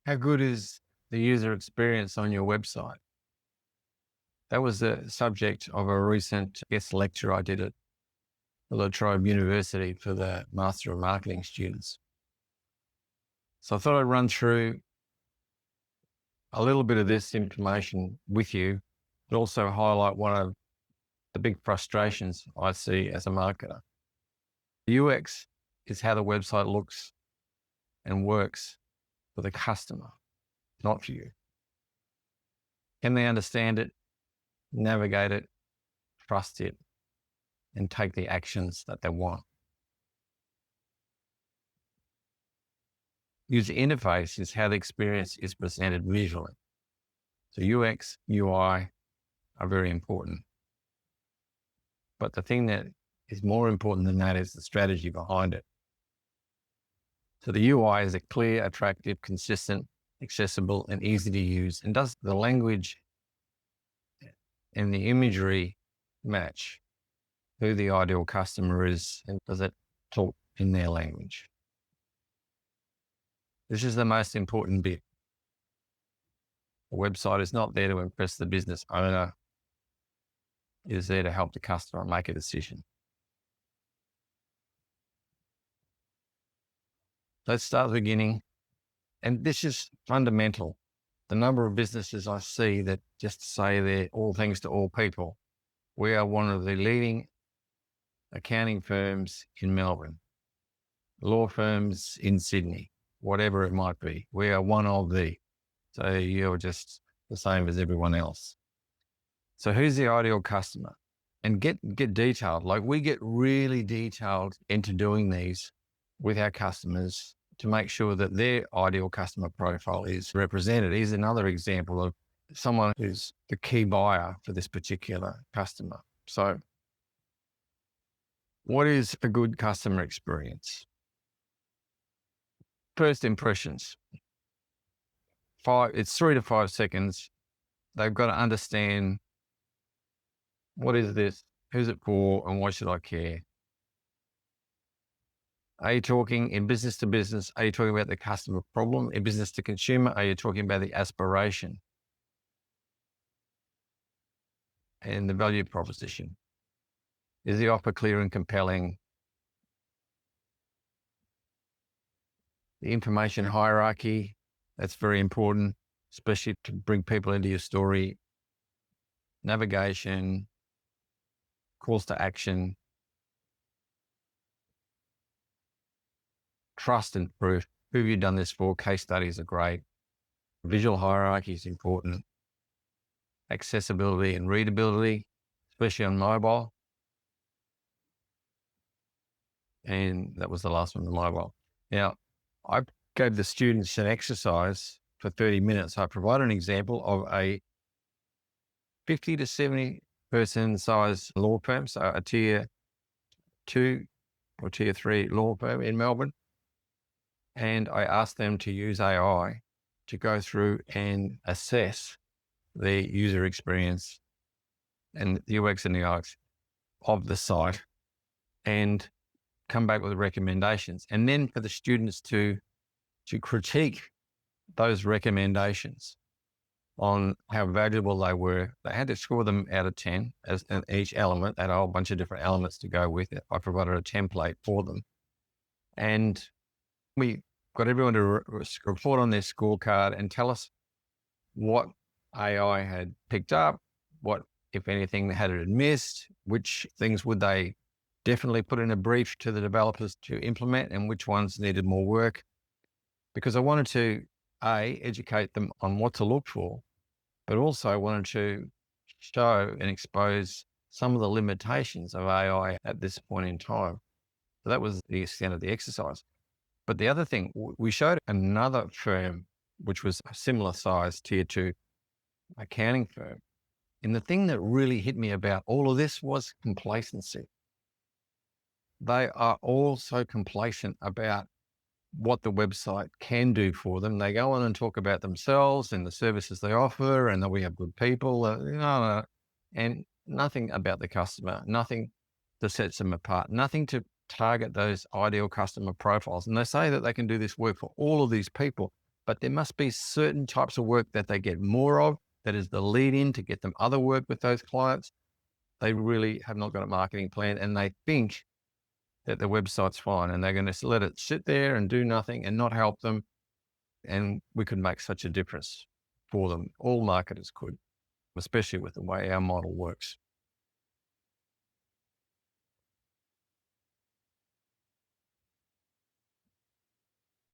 How good is the user experience on your website? That was the subject of a recent guest lecture I did at La Trobe University for the Master of Marketing students. So I thought I'd run through a little bit of this information with you, but also highlight one of the big frustrations I see as a marketer. UX is how the website looks and works for the customer, not for you. Can they understand it, navigate it, trust it, and take the actions that they want? User interface is how the experience is presented visually. So UX, UI are very important. But the thing that is more important than that is the strategy behind it. So the UI is a clear, attractive, consistent, accessible, and easy to use, and does the language and the imagery match who the ideal customer is, and does it talk in their language? This is the most important bit. The website is not there to impress the business owner. It is there to help the customer make a decision. Let's start at the beginning. And this is fundamental. The number of businesses I see that just say they're all things to all people. We are one of the leading accounting firms in Melbourne, law firms in Sydney, whatever it might be. We are one of the. So you're just the same as everyone else. So who's the ideal customer? And get detailed. Like we get really detailed into doing these with our customers to make sure that their ideal customer profile is represented. Here's another example of someone who's the key buyer for this particular customer. So what is a good customer experience? First impressions. It's 3 to 5 seconds. They've got to understand, what is this? Who's it for? And why should I care? Are you talking in business to business? Are you talking about the customer problem? In business to consumer, are you talking about the aspiration and the value proposition? Is the offer clear and compelling? The information hierarchy, that's very important, especially to bring people into your story. Navigation, calls to action, trust and proof. Who have you done this for? Case studies are great. Visual hierarchy is important. Accessibility and readability, especially on mobile. And that was the last one, the mobile. Now, I gave the students an exercise for 30 minutes. I provided an example of a 50 to 70 person size law firm, so a tier 2 or tier 3 law firm in Melbourne. And I asked them to use AI to go through and assess the user experience and the UX and the UX of the site and come back with recommendations. And then for the students to critique those recommendations on how valuable they were. They had to score them out of 10 as in each element. They had a whole bunch of different elements to go with it. I provided a template for them. And we got everyone to report on their scorecard and tell us what AI had picked up, what, if anything, had it missed, which things would they definitely put in a brief to the developers to implement, and which ones needed more work. Because I wanted to, educate them on what to look for, but also I wanted to show and expose some of the limitations of AI at this point in time. So that was the extent of the exercise. But the other thing, we showed another firm, which was a similar size, tier 2 accounting firm. And the thing that really hit me about all of this was complacency. They are all so complacent about what the website can do for them. They go on and talk about themselves and the services they offer and that we have good people, and nothing about the customer, nothing that sets them apart, nothing to target those ideal customer profiles. And they say that they can do this work for all of these people, but there must be certain types of work that they get more of. That is the lead in to get them other work with those clients. They really have not got a marketing plan, and they think that the website's fine, and they're going to let it sit there and do nothing and not help them. And we could make such a difference for them. All marketers could, especially with the way our model works.